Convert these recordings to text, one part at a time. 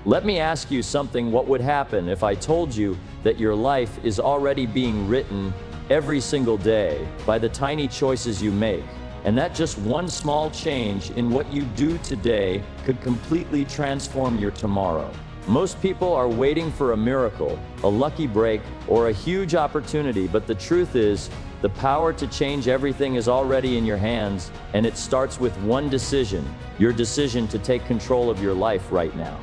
Let me ask you something. What would happen if I told you that your life is already being written every single day by the tiny choices you make, and that just one small change in what you do today could completely transform your tomorrow? Most people are waiting for a miracle, a lucky break, or a huge opportunity, but the truth is, the power to change everything is already in your hands, and it starts with one decision, your decision to take control of your life right now.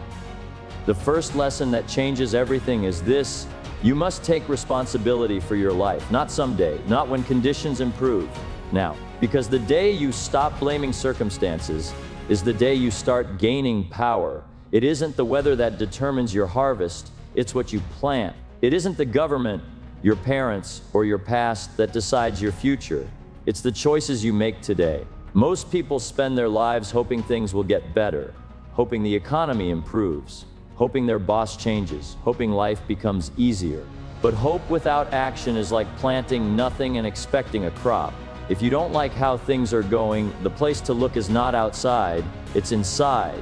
The first lesson that changes everything is this: you must take responsibility for your life, not someday, not when conditions improve, now. Because the day you stop blaming circumstances is the day you start gaining power. It isn't the weather that determines your harvest, it's what you plant. It isn't the government, your parents, or your past that decides your future. It's the choices you make today. Most people spend their lives hoping things will get better, hoping the economy improves, hoping their boss changes, hoping life becomes easier. But hope without action is like planting nothing and expecting a crop. If you don't like how things are going, the place to look is not outside, it's inside.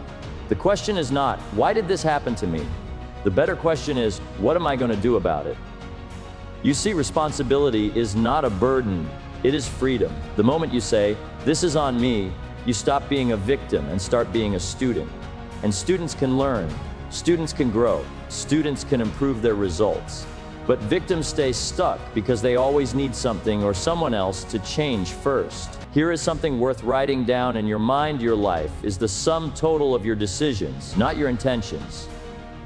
The question is not, why did this happen to me? The better question is, what am I going to do about it? You see, responsibility is not a burden, it is freedom. The moment you say, this is on me, you stop being a victim and start being a student. And students can learn, students can grow, students can improve their results. But victims stay stuck because they always need something or someone else to change first. Here is something worth writing down in your mind. Your life is the sum total of your decisions, not your intentions,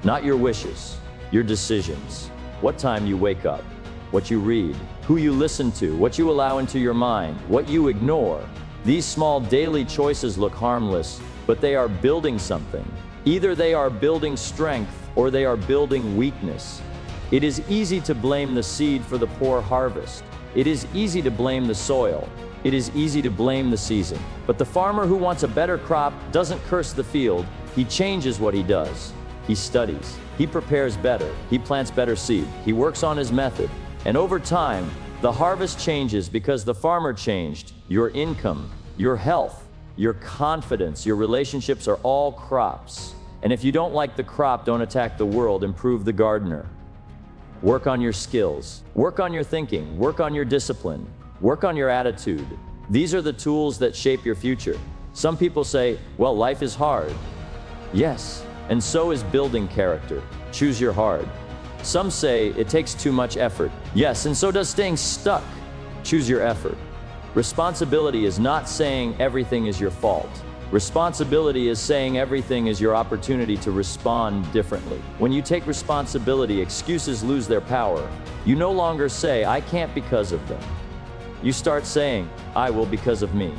not your wishes, your decisions. What time you wake up, what you read, who you listen to, what you allow into your mind, what you ignore. These small daily choices look harmless, but they are building something. Either they are building strength or they are building weakness. It is easy to blame the seed for the poor harvest. It is easy to blame the soil. It is easy to blame the season. But the farmer who wants a better crop doesn't curse the field. He changes what he does. He studies. He prepares better. He plants better seed. He works on his method. And over time, the harvest changes because the farmer changed. Your income, your health, your confidence, your relationships are all crops. And if you don't like the crop, don't attack the world, improve the gardener. Work on your skills, work on your thinking, work on your discipline, work on your attitude. These are the tools that shape your future. Some people say, well, life is hard. Yes, and so is building character. Choose your hard. Some say it takes too much effort. Yes, and so does staying stuck. Choose your effort. Responsibility is not saying everything is your fault. Responsibility is saying everything is your opportunity to respond differently. When you take responsibility, excuses lose their power. You no longer say, I can't because of them. You start saying, I will because of me.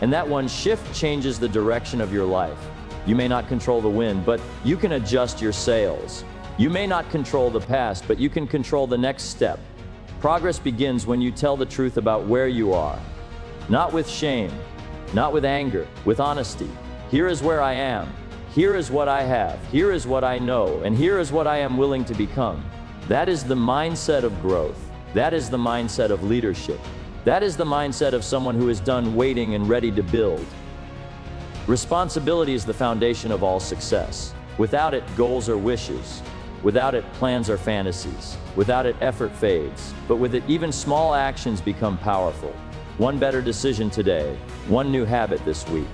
And that one shift changes the direction of your life. You may not control the wind, but you can adjust your sails. You may not control the past, but you can control the next step. Progress begins when you tell the truth about where you are. Not with shame, not with anger, with honesty. Here is where I am. Here is what I have. Here is what I know. And here is what I am willing to become. That is the mindset of growth. That is the mindset of leadership. That is the mindset of someone who is done waiting and ready to build. Responsibility is the foundation of all success. Without it, goals are wishes. Without it, plans are fantasies. Without it, effort fades. But with it, even small actions become powerful. One better decision today, one new habit this week,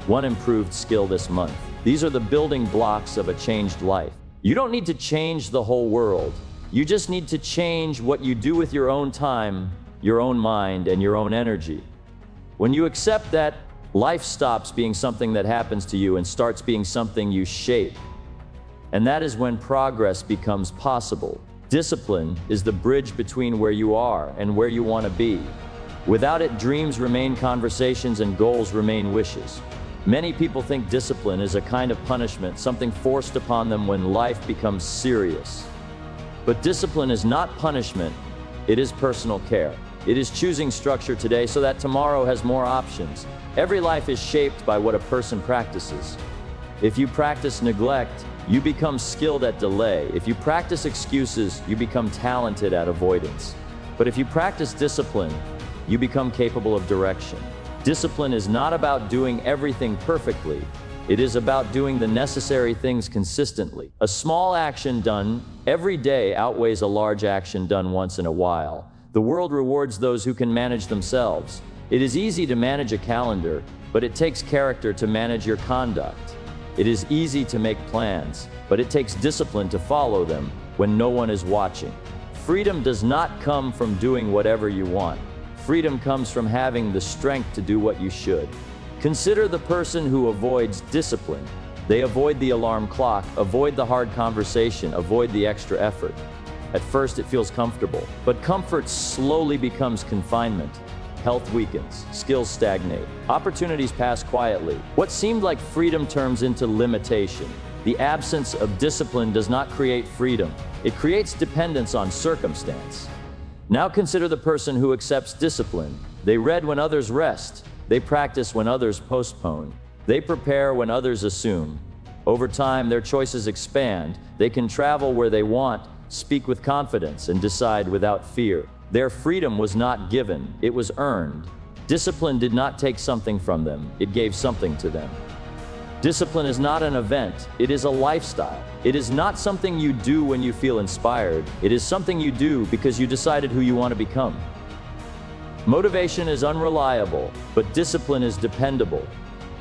one improved skill this month. These are the building blocks of a changed life. You don't need to change the whole world. You just need to change what you do with your own time, your own mind, and your own energy. When you accept that, life stops being something that happens to you and starts being something you shape. And that is when progress becomes possible. Discipline is the bridge between where you are and where you want to be. Without it, dreams remain conversations and goals remain wishes. Many people think discipline is a kind of punishment, something forced upon them when life becomes serious. But discipline is not punishment, it is personal care. It is choosing structure today so that tomorrow has more options. Every life is shaped by what a person practices. If you practice neglect, you become skilled at delay. If you practice excuses, you become talented at avoidance. But if you practice discipline, you become capable of direction. Discipline is not about doing everything perfectly. It is about doing the necessary things consistently. A small action done every day outweighs a large action done once in a while. The world rewards those who can manage themselves. It is easy to manage a calendar, but it takes character to manage your conduct. It is easy to make plans, but it takes discipline to follow them when no one is watching. Freedom does not come from doing whatever you want. Freedom comes from having the strength to do what you should. Consider the person who avoids discipline. They avoid the alarm clock, avoid the hard conversation, avoid the extra effort. At first it feels comfortable, but comfort slowly becomes confinement. Health weakens, skills stagnate, opportunities pass quietly. What seemed like freedom turns into limitation. The absence of discipline does not create freedom. It creates dependence on circumstance. Now consider the person who accepts discipline. They read when others rest. They practice when others postpone. They prepare when others assume. Over time, their choices expand. They can travel where they want, speak with confidence, and decide without fear. Their freedom was not given, it was earned. Discipline did not take something from them, it gave something to them. Discipline is not an event, it is a lifestyle. It is not something you do when you feel inspired. It is something you do because you decided who you want to become. Motivation is unreliable, but discipline is dependable.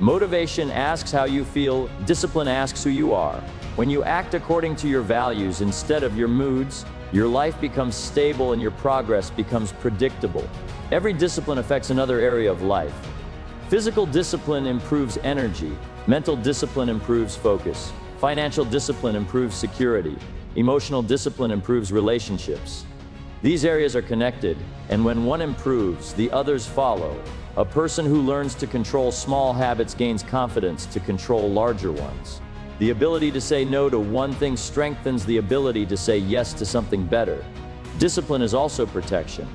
Motivation asks how you feel, discipline asks who you are. When you act according to your values instead of your moods, your life becomes stable and your progress becomes predictable. Every discipline affects another area of life. Physical discipline improves energy. Mental discipline improves focus. Financial discipline improves security. Emotional discipline improves relationships. These areas are connected, and when one improves, the others follow. A person who learns to control small habits gains confidence to control larger ones. The ability to say no to one thing strengthens the ability to say yes to something better. Discipline is also protection.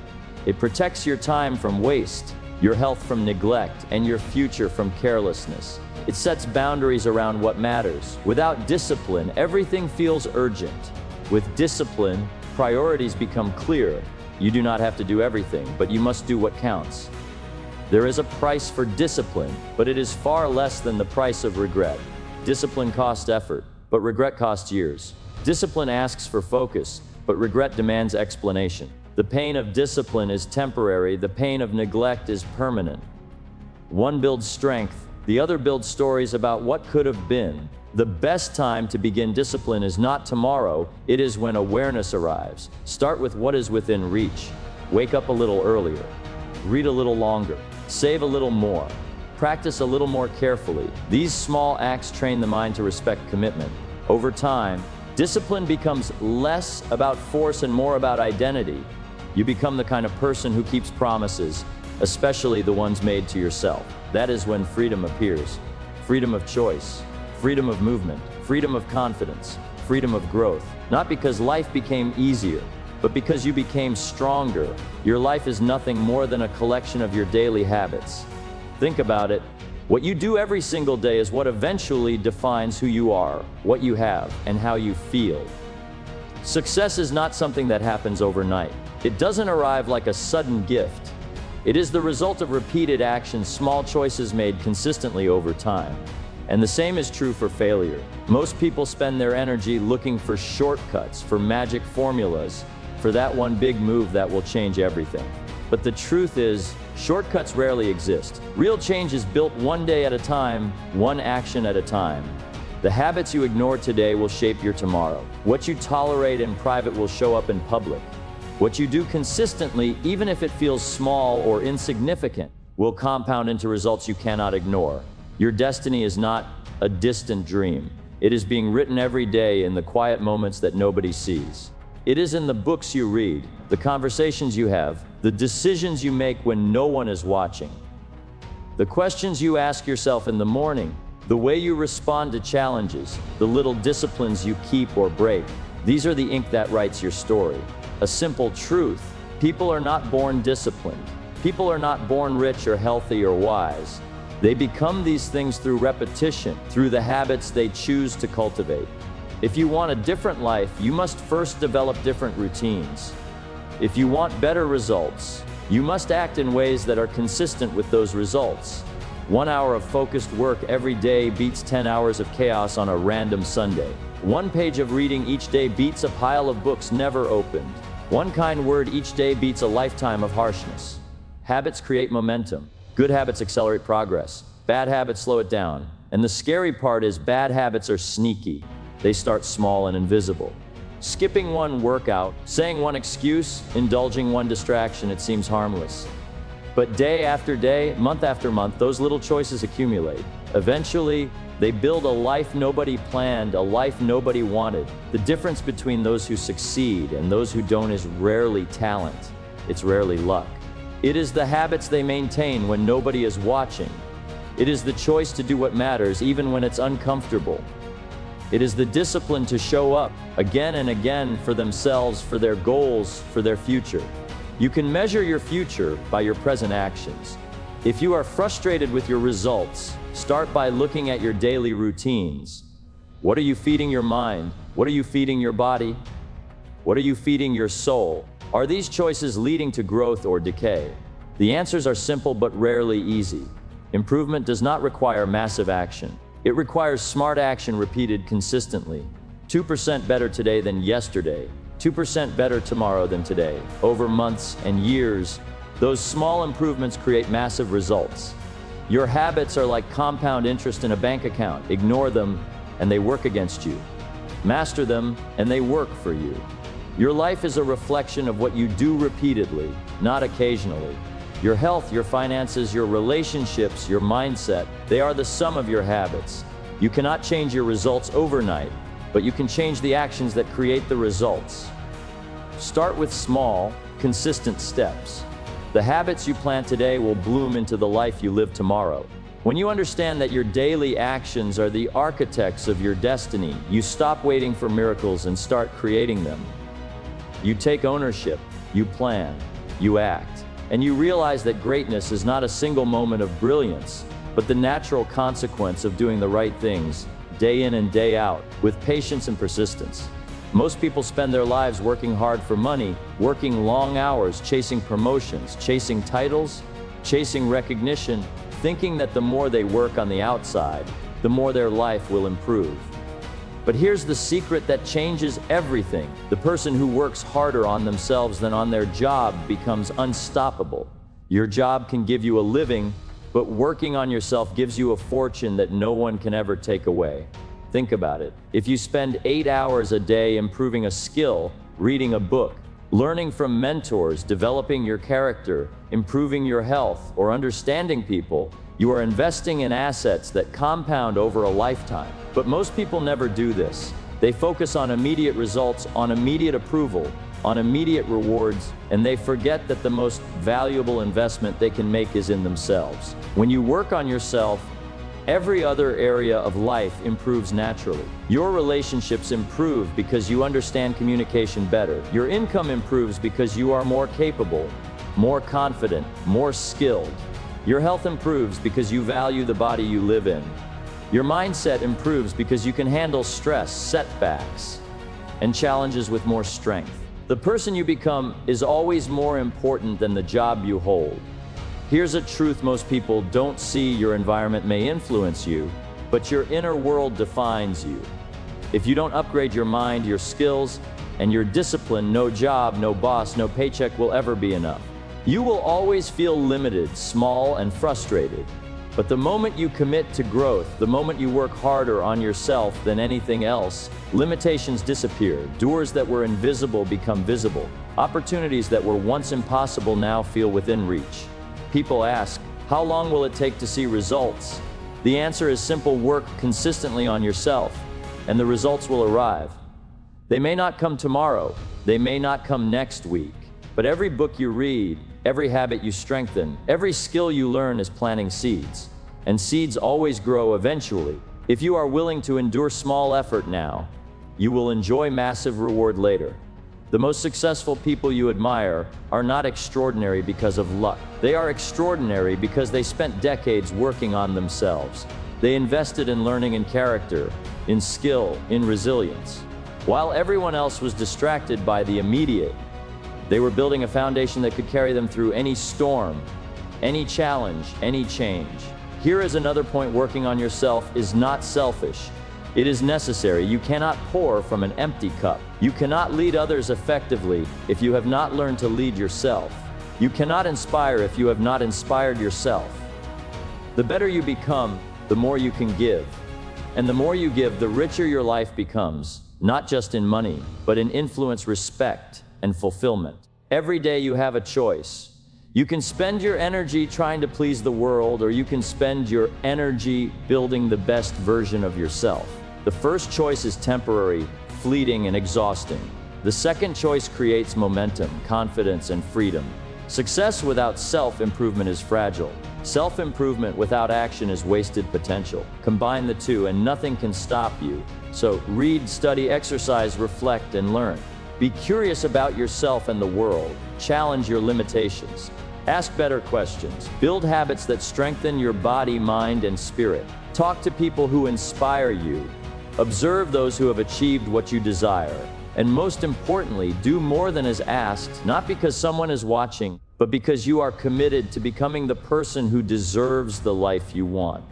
It protects your time from waste, your health from neglect, and your future from carelessness. It sets boundaries around what matters. Without discipline, everything feels urgent. With discipline, priorities become clear. You do not have to do everything, but you must do what counts. There is a price for discipline, but it is far less than the price of regret. Discipline costs effort, but regret costs years. Discipline asks for focus, but regret demands explanation. The pain of discipline is temporary, the pain of neglect is permanent. One builds strength, the other builds stories about what could have been. The best time to begin discipline is not tomorrow, it is when awareness arrives. Start with what is within reach. Wake up a little earlier. Read a little longer. Save a little more. Practice a little more carefully. These small acts train the mind to respect commitment. Over time, discipline becomes less about force and more about identity. You become the kind of person who keeps promises, especially the ones made to yourself. That is when freedom appears. Freedom of choice, freedom of movement, freedom of confidence, freedom of growth. Not because life became easier, but because you became stronger. Your life is nothing more than a collection of your daily habits. Think about it. What you do every single day is what eventually defines who you are, what you have, and how you feel. Success is not something that happens overnight. It doesn't arrive like a sudden gift. It is the result of repeated actions, small choices made consistently over time. And the same is true for failure. Most people spend their energy looking for shortcuts, for magic formulas, for that one big move that will change everything. But the truth is, shortcuts rarely exist. Real change is built one day at a time, one action at a time. The habits you ignore today will shape your tomorrow. What you tolerate in private will show up in public. What you do consistently, even if it feels small or insignificant, will compound into results you cannot ignore. Your destiny is not a distant dream. It is being written every day in the quiet moments that nobody sees. It is in the books you read, the conversations you have, the decisions you make when no one is watching. The questions you ask yourself in the morning, the way you respond to challenges, the little disciplines you keep or break. These are the ink that writes your story. A simple truth: people are not born disciplined. People are not born rich or healthy or wise. They become these things through repetition, through the habits they choose to cultivate. If you want a different life, you must first develop different routines. If you want better results, you must act in ways that are consistent with those results. 1 hour of focused work every day beats 10 hours of chaos on a random Sunday. 1 page of reading each day beats a pile of books never opened. 1 kind word each day beats a lifetime of harshness. Habits create momentum. Good habits accelerate progress. Bad habits slow it down. And the scary part is bad habits are sneaky. They start small and invisible. Skipping 1 workout, saying 1 excuse, indulging 1 distraction, it seems harmless. But day after day, month after month, those little choices accumulate. Eventually, they build a life nobody planned, a life nobody wanted. The difference between those who succeed and those who don't is rarely talent. It's rarely luck. It is the habits they maintain when nobody is watching. It is the choice to do what matters even when it's uncomfortable. It is the discipline to show up again and again for themselves, for their goals, for their future. You can measure your future by your present actions. If you are frustrated with your results, start by looking at your daily routines. What are you feeding your mind? What are you feeding your body? What are you feeding your soul? Are these choices leading to growth or decay? The answers are simple but rarely easy. Improvement does not require massive action. It requires smart action repeated consistently. 2% better today than yesterday. 2% better tomorrow than today. Over months and years, those small improvements create massive results. Your habits are like compound interest in a bank account. Ignore them, and they work against you. Master them, and they work for you. Your life is a reflection of what you do repeatedly, not occasionally. Your health, your finances, your relationships, your mindset, they are the sum of your habits. You cannot change your results overnight, but you can change the actions that create the results. Start with small, consistent steps. The habits you plant today will bloom into the life you live tomorrow. When you understand that your daily actions are the architects of your destiny, you stop waiting for miracles and start creating them. You take ownership, you plan, you act, and you realize that greatness is not a single moment of brilliance, but the natural consequence of doing the right things, day in and day out, with patience and persistence. Most people spend their lives working hard for money, working long hours, chasing promotions, chasing titles, chasing recognition, thinking that the more they work on the outside, the more their life will improve. But here's the secret that changes everything. The person who works harder on themselves than on their job becomes unstoppable. Your job can give you a living, but working on yourself gives you a fortune that no one can ever take away. Think about it. If you spend 8 hours a day improving a skill, reading a book, learning from mentors, developing your character, improving your health, or understanding people, you are investing in assets that compound over a lifetime. But most people never do this. They focus on immediate results, on immediate approval, on immediate rewards, and they forget that the most valuable investment they can make is in themselves. When you work on yourself, every other area of life improves naturally. Your relationships improve because you understand communication better. Your income improves because you are more capable, more confident, more skilled. Your health improves because you value the body you live in. Your mindset improves because you can handle stress, setbacks, and challenges with more strength. The person you become is always more important than the job you hold. Here's a truth most people don't see: your environment may influence you, but your inner world defines you. If you don't upgrade your mind, your skills, and your discipline, no job, no boss, no paycheck will ever be enough. You will always feel limited, small, and frustrated. But the moment you commit to growth, the moment you work harder on yourself than anything else, limitations disappear. Doors that were invisible become visible. Opportunities that were once impossible now feel within reach. People ask, how long will it take to see results? The answer is simple: work consistently on yourself, and the results will arrive. They may not come tomorrow, they may not come next week, but every book you read, every habit you strengthen, every skill you learn is planting seeds. And seeds always grow eventually. If you are willing to endure small effort now, you will enjoy massive reward later. The most successful people you admire are not extraordinary because of luck. They are extraordinary because they spent decades working on themselves. They invested in learning and character, in skill, in resilience. While everyone else was distracted by the immediate, they were building a foundation that could carry them through any storm, any challenge, any change. Here is another point: working on yourself is not selfish. It is necessary. You cannot pour from an empty cup. You cannot lead others effectively if you have not learned to lead yourself. You cannot inspire if you have not inspired yourself. The better you become, the more you can give. And the more you give, the richer your life becomes, not just in money, but in influence, respect, and fulfillment. Every day you have a choice. You can spend your energy trying to please the world, or you can spend your energy building the best version of yourself. The first choice is temporary, fleeting, and exhausting. The second choice creates momentum, confidence, and freedom. Success without self-improvement is fragile. Self-improvement without action is wasted potential. Combine the two and nothing can stop you. So read, study, exercise, reflect, and learn. Be curious about yourself and the world. Challenge your limitations. Ask better questions. Build habits that strengthen your body, mind, and spirit. Talk to people who inspire you. Observe those who have achieved what you desire. And most importantly, do more than is asked, not because someone is watching, but because you are committed to becoming the person who deserves the life you want.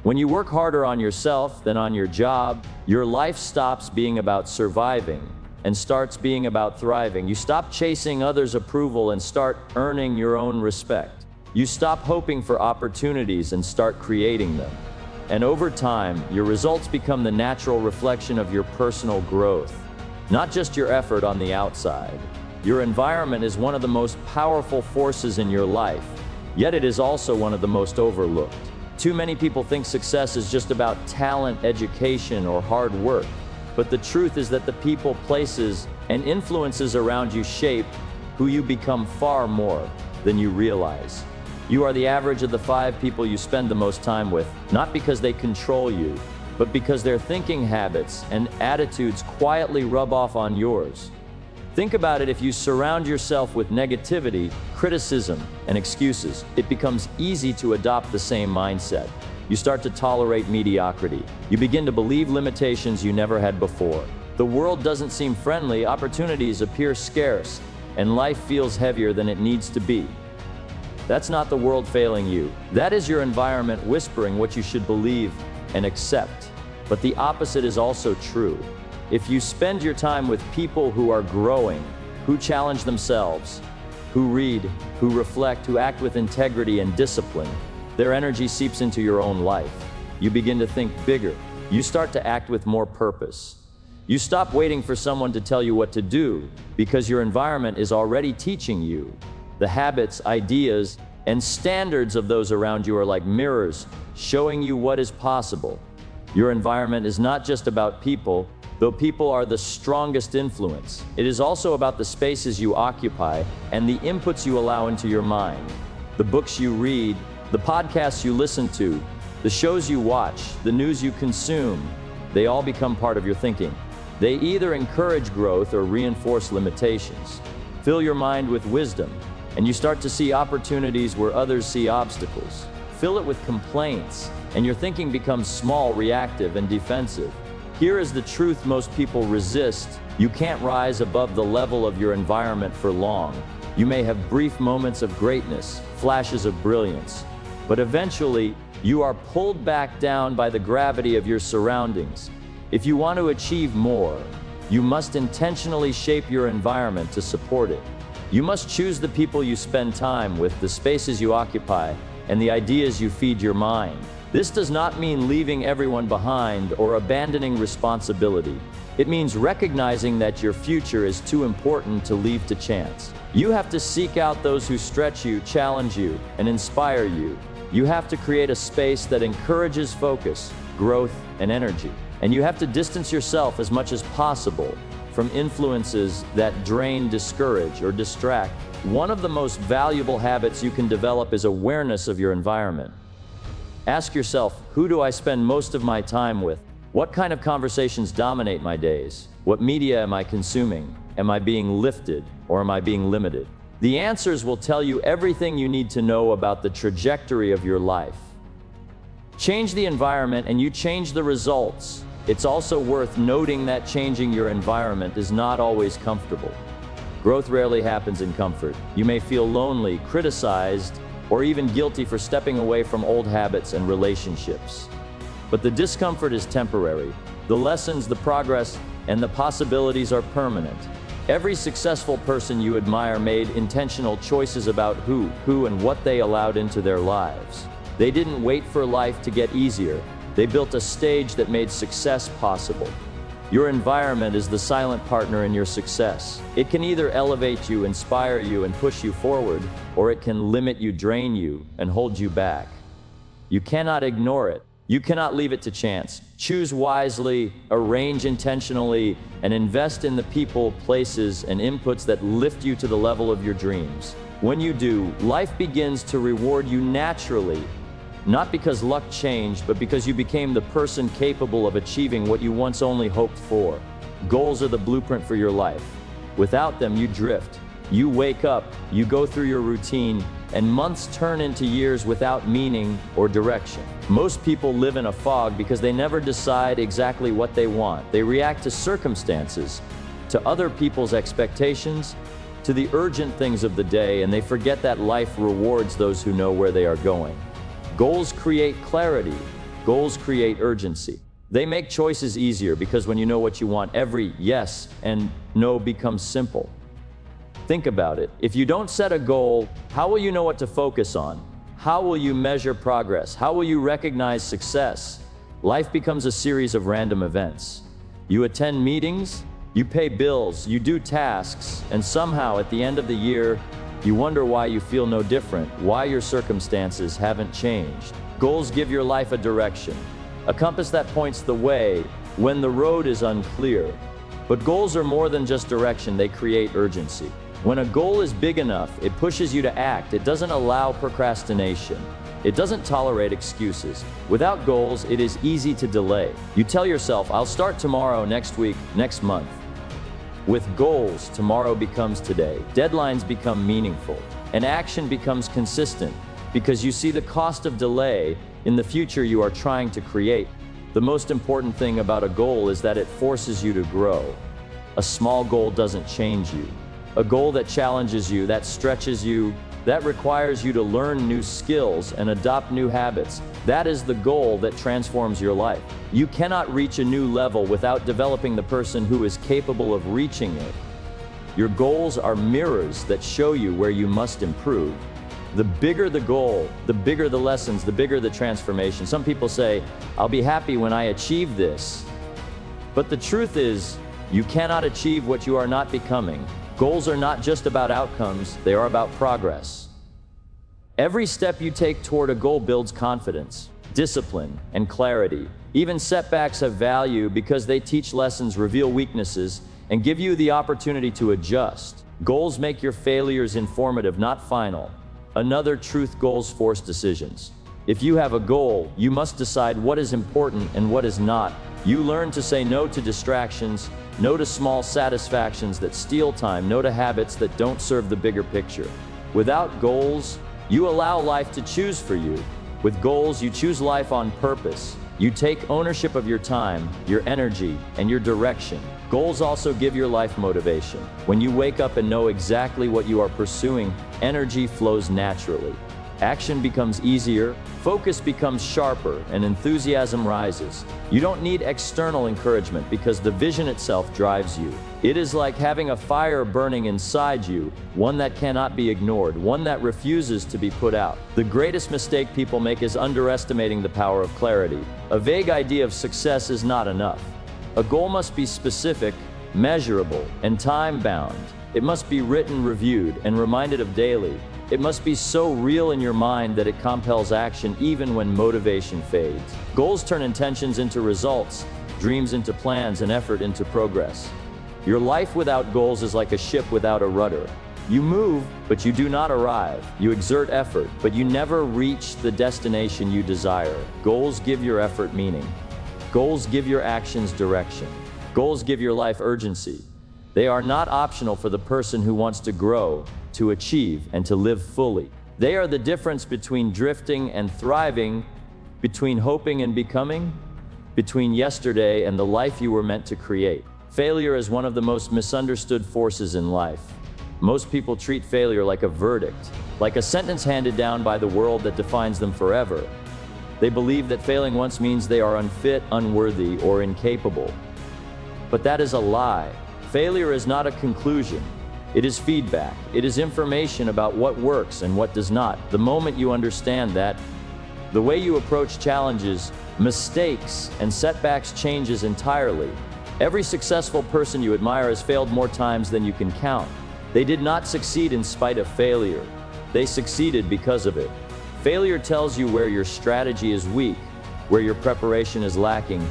When you work harder on yourself than on your job, your life stops being about surviving and starts being about thriving. You stop chasing others' approval and start earning your own respect. You stop hoping for opportunities and start creating them. And over time, your results become the natural reflection of your personal growth, not just your effort on the outside. Your environment is one of the most powerful forces in your life, yet it is also one of the most overlooked. Too many people think success is just about talent, education, or hard work. But the truth is that the people, places, and influences around you shape who you become far more than you realize. You are the average of the 5 people you spend the most time with, not because they control you, but because their thinking habits and attitudes quietly rub off on yours. Think about it: if you surround yourself with negativity, criticism, and excuses, it becomes easy to adopt the same mindset. You start to tolerate mediocrity. You begin to believe limitations you never had before. The world doesn't seem friendly, opportunities appear scarce, and life feels heavier than it needs to be. That's not the world failing you. That is your environment whispering what you should believe and accept. But the opposite is also true. If you spend your time with people who are growing, who challenge themselves, who read, who reflect, who act with integrity and discipline, their energy seeps into your own life. You begin to think bigger. You start to act with more purpose. You stop waiting for someone to tell you what to do, because your environment is already teaching you. The habits, ideas, and standards of those around you are like mirrors, showing you what is possible. Your environment is not just about people, though people are the strongest influence. It is also about the spaces you occupy and the inputs you allow into your mind. The books you read, the podcasts you listen to, the shows you watch, the news you consume, they all become part of your thinking. They either encourage growth or reinforce limitations. Fill your mind with wisdom, and you start to see opportunities where others see obstacles. Fill it with complaints, and your thinking becomes small, reactive, and defensive. Here is the truth most people resist: you can't rise above the level of your environment for long. You may have brief moments of greatness, flashes of brilliance, but eventually you are pulled back down by the gravity of your surroundings. If you want to achieve more, you must intentionally shape your environment to support it. You must choose the people you spend time with, the spaces you occupy, and the ideas you feed your mind. This does not mean leaving everyone behind or abandoning responsibility. It means recognizing that your future is too important to leave to chance. You have to seek out those who stretch you, challenge you, and inspire you. You have to create a space that encourages focus, growth, and energy. And you have to distance yourself as much as possible from influences that drain, discourage, or distract. One of the most valuable habits you can develop is awareness of your environment. Ask yourself, who do I spend most of my time with? What kind of conversations dominate my days? What media am I consuming? Am I being lifted or am I being limited? The answers will tell you everything you need to know about the trajectory of your life. Change the environment and you change the results. It's also worth noting that changing your environment is not always comfortable. Growth rarely happens in comfort. You may feel lonely, criticized, or even guilty for stepping away from old habits and relationships. But the discomfort is temporary. The lessons, the progress, and the possibilities are permanent. Every successful person you admire made intentional choices about who, and what they allowed into their lives. They didn't wait for life to get easier. They built a stage that made success possible. Your environment is the silent partner in your success. It can either elevate you, inspire you, and push you forward, or it can limit you, drain you, and hold you back. You cannot ignore it. You cannot leave it to chance. Choose wisely, arrange intentionally, and invest in the people, places, and inputs that lift you to the level of your dreams. When you do, life begins to reward you naturally. Not because luck changed, but because you became the person capable of achieving what you once only hoped for. Goals are the blueprint for your life. Without them, you drift. You wake up, you go through your routine, and months turn into years without meaning or direction. Most people live in a fog because they never decide exactly what they want. They react to circumstances, to other people's expectations, to the urgent things of the day, and they forget that life rewards those who know where they are going. Goals create clarity. Goals create urgency. They make choices easier because when you know what you want, every yes and no becomes simple. Think about it. If you don't set a goal, how will you know what to focus on? How will you measure progress? How will you recognize success? Life becomes a series of random events. You attend meetings, you pay bills, you do tasks, and somehow at the end of the year, you wonder why you feel no different, why your circumstances haven't changed. Goals give your life a direction, a compass that points the way when the road is unclear. But goals are more than just direction, they create urgency. When a goal is big enough, it pushes you to act. It doesn't allow procrastination. It doesn't tolerate excuses. Without goals, it is easy to delay. You tell yourself, I'll start tomorrow, next week, next month. With goals, tomorrow becomes today. Deadlines become meaningful, and action becomes consistent because you see the cost of delay in the future you are trying to create. The most important thing about a goal is that it forces you to grow. A small goal doesn't change you. A goal that challenges you, that stretches you, that requires you to learn new skills and adopt new habits. That is the goal that transforms your life. You cannot reach a new level without developing the person who is capable of reaching it. Your goals are mirrors that show you where you must improve. The bigger the goal, the bigger the lessons, the bigger the transformation. Some people say, I'll be happy when I achieve this. But the truth is, you cannot achieve what you are not becoming. Goals are not just about outcomes, they are about progress. Every step you take toward a goal builds confidence, discipline, and clarity. Even setbacks have value because they teach lessons, reveal weaknesses, and give you the opportunity to adjust. Goals make your failures informative, not final. Another truth: goals force decisions. If you have a goal, you must decide what is important and what is not. You learn to say no to distractions, no to small satisfactions that steal time, no to habits that don't serve the bigger picture. Without goals, you allow life to choose for you. With goals, you choose life on purpose. You take ownership of your time, your energy, and your direction. Goals also give your life motivation. When you wake up and know exactly what you are pursuing, energy flows naturally. Action becomes easier, focus becomes sharper, and enthusiasm rises. You don't need external encouragement because the vision itself drives you. It is like having a fire burning inside you, one that cannot be ignored, one that refuses to be put out. The greatest mistake people make is underestimating the power of clarity. A vague idea of success is not enough. A goal must be specific, measurable, and time-bound. It must be written, reviewed, and reminded of daily. It must be so real in your mind that it compels action even when motivation fades. Goals turn intentions into results, dreams into plans, and effort into progress. Your life without goals is like a ship without a rudder. You move, but you do not arrive. You exert effort, but you never reach the destination you desire. Goals give your effort meaning. Goals give your actions direction. Goals give your life urgency. They are not optional for the person who wants to grow, to achieve, and to live fully. They are the difference between drifting and thriving, between hoping and becoming, between yesterday and the life you were meant to create. Failure is one of the most misunderstood forces in life. Most people treat failure like a verdict, like a sentence handed down by the world that defines them forever. They believe that failing once means they are unfit, unworthy, or incapable. But that is a lie. Failure is not a conclusion. It is feedback. It is information about what works and what does not. The moment you understand that, the way you approach challenges, mistakes, and setbacks changes entirely. Every successful person you admire has failed more times than you can count. They did not succeed in spite of failure. They succeeded because of it. Failure tells you where your strategy is weak, where your preparation is lacking,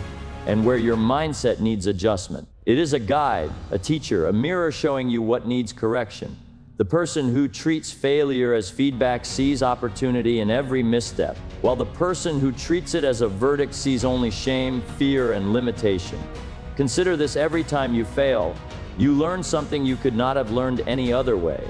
and where your mindset needs adjustment. It is a guide, a teacher, a mirror showing you what needs correction. The person who treats failure as feedback sees opportunity in every misstep, while the person who treats it as a verdict sees only shame, fear, and limitation. Consider this: every time you fail, you learn something you could not have learned any other way.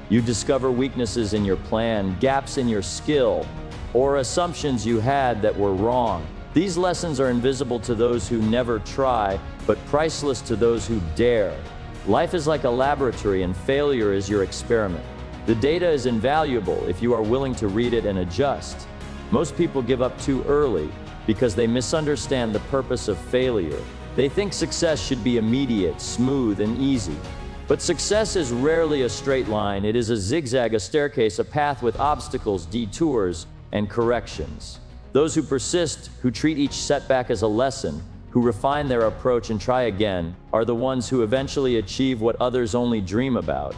You discover weaknesses in your plan, gaps in your skill, or assumptions you had that were wrong. These lessons are invisible to those who never try, but priceless to those who dare. Life is like a laboratory, and failure is your experiment. The data is invaluable if you are willing to read it and adjust. Most people give up too early because they misunderstand the purpose of failure. They think success should be immediate, smooth, and easy. But success is rarely a straight line. It is a zigzag, a staircase, a path with obstacles, detours, and corrections. Those who persist, who treat each setback as a lesson, who refine their approach and try again, are the ones who eventually achieve what others only dream about.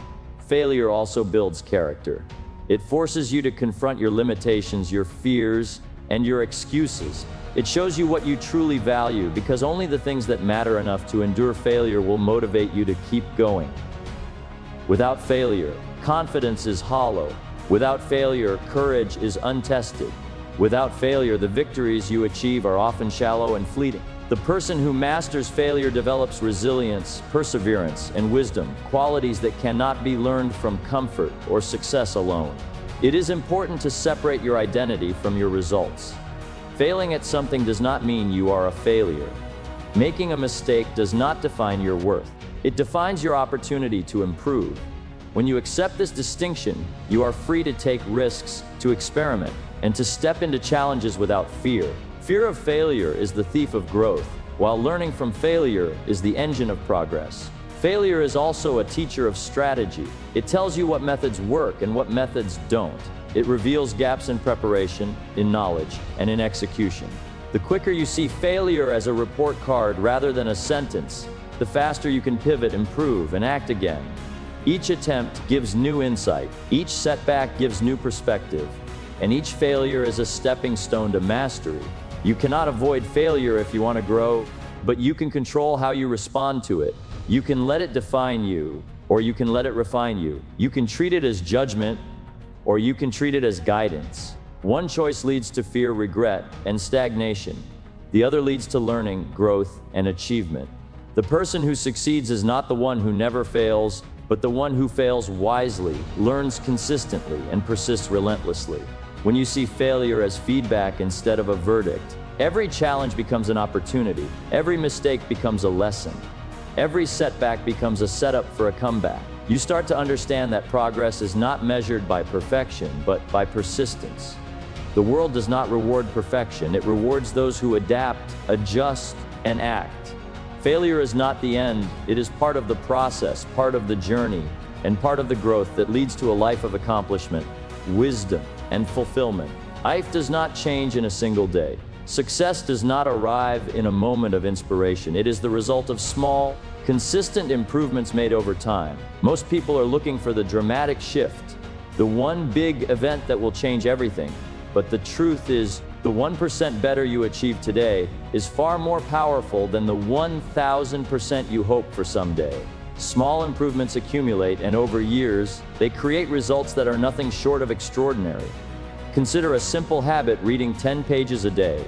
Failure also builds character. It forces you to confront your limitations, your fears, and your excuses. It shows you what you truly value, because only the things that matter enough to endure failure will motivate you to keep going. Without failure, confidence is hollow. Without failure, courage is untested. Without failure, the victories you achieve are often shallow and fleeting. The person who masters failure develops resilience, perseverance, and wisdom, qualities that cannot be learned from comfort or success alone. It is important to separate your identity from your results. Failing at something does not mean you are a failure. Making a mistake does not define your worth. It defines your opportunity to improve. When you accept this distinction, you are free to take risks, to experiment, and to step into challenges without fear. Fear of failure is the thief of growth, while learning from failure is the engine of progress. Failure is also a teacher of strategy. It tells you what methods work and what methods don't. It reveals gaps in preparation, in knowledge, and in execution. The quicker you see failure as a report card rather than a sentence, the faster you can pivot, improve, and act again. Each attempt gives new insight. Each setback gives new perspective. And each failure is a stepping stone to mastery. You cannot avoid failure if you want to grow, but you can control how you respond to it. You can let it define you, or you can let it refine you. You can treat it as judgment, or you can treat it as guidance. One choice leads to fear, regret, and stagnation. The other leads to learning, growth, and achievement. The person who succeeds is not the one who never fails, but the one who fails wisely, learns consistently, and persists relentlessly. When you see failure as feedback instead of a verdict, every challenge becomes an opportunity. Every mistake becomes a lesson. Every setback becomes a setup for a comeback. You start to understand that progress is not measured by perfection, but by persistence. The world does not reward perfection. It rewards those who adapt, adjust, and act. Failure is not the end. It is part of the process, part of the journey, and part of the growth that leads to a life of accomplishment, wisdom, and fulfillment. Life does not change in a single day. Success does not arrive in a moment of inspiration. It is the result of small, consistent improvements made over time. Most people are looking for the dramatic shift, the one big event that will change everything. But the truth is, the 1% better you achieve today is far more powerful than the 1,000% you hope for someday. Small improvements accumulate, and over years, they create results that are nothing short of extraordinary. Consider a simple habit: reading 10 pages a day.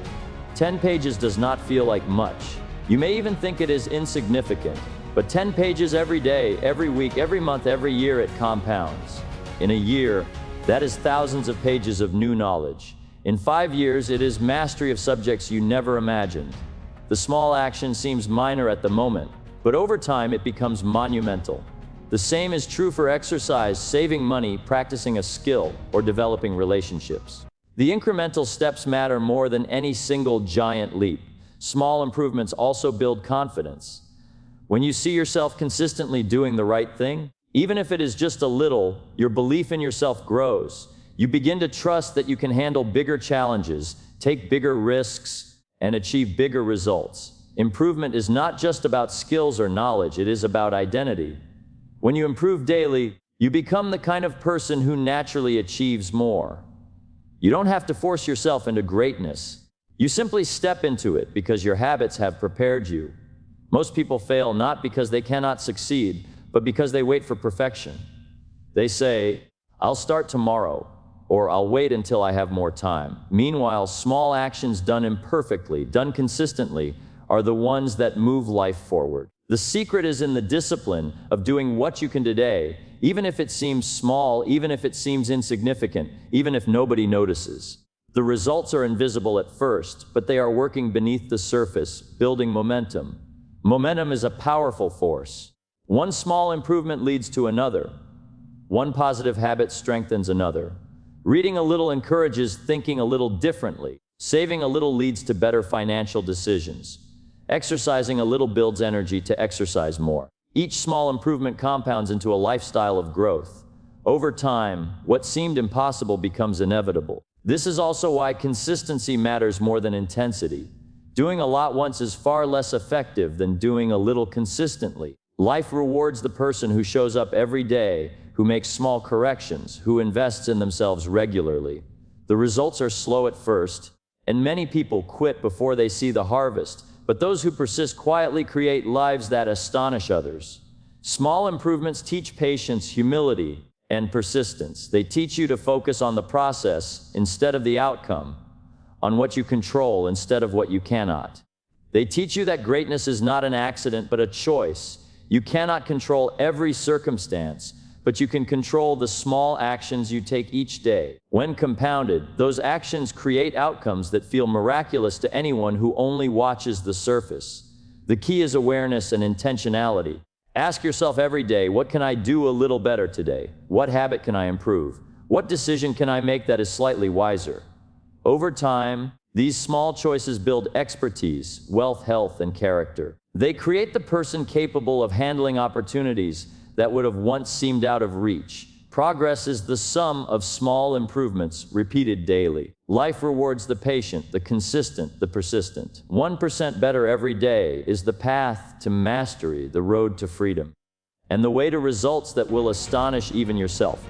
10 pages does not feel like much. You may even think it is insignificant, but 10 pages every day, every week, every month, every year, it compounds. In a year, that is thousands of pages of new knowledge. In 5 years, it is mastery of subjects you never imagined. The small action seems minor at the moment, but over time it becomes monumental. The same is true for exercise, saving money, practicing a skill, or developing relationships. The incremental steps matter more than any single giant leap. Small improvements also build confidence. When you see yourself consistently doing the right thing, even if it is just a little, your belief in yourself grows. You begin to trust that you can handle bigger challenges, take bigger risks, and achieve bigger results. Improvement is not just about skills or knowledge, it is about identity. When you improve daily, you become the kind of person who naturally achieves more. You don't have to force yourself into greatness. You simply step into it because your habits have prepared you. Most people fail not because they cannot succeed, but because they wait for perfection. They say, "I'll start tomorrow," or "I'll wait until I have more time." Meanwhile, small actions done imperfectly, done consistently, are the ones that move life forward. The secret is in the discipline of doing what you can today, even if it seems small, even if it seems insignificant, even if nobody notices. The results are invisible at first, but they are working beneath the surface, building momentum. Momentum is a powerful force. One small improvement leads to another. One positive habit strengthens another. Reading a little encourages thinking a little differently. Saving a little leads to better financial decisions. Exercising a little builds energy to exercise more. Each small improvement compounds into a lifestyle of growth. Over time, what seemed impossible becomes inevitable. This is also why consistency matters more than intensity. Doing a lot once is far less effective than doing a little consistently. Life rewards the person who shows up every day, who makes small corrections, who invests in themselves regularly. The results are slow at first, and many people quit before they see the harvest. But those who persist quietly create lives that astonish others. Small improvements teach patience, humility, and persistence. They teach you to focus on the process instead of the outcome, on what you control instead of what you cannot. They teach you that greatness is not an accident, but a choice. You cannot control every circumstance, but you can control the small actions you take each day. When compounded, those actions create outcomes that feel miraculous to anyone who only watches the surface. The key is awareness and intentionality. Ask yourself every day, what can I do a little better today? What habit can I improve? What decision can I make that is slightly wiser? Over time, these small choices build expertise, wealth, health, and character. They create the person capable of handling opportunities that would have once seemed out of reach. Progress is the sum of small improvements repeated daily. Life rewards the patient, the consistent, the persistent. 1% better every day is the path to mastery, the road to freedom, and the way to results that will astonish even yourself.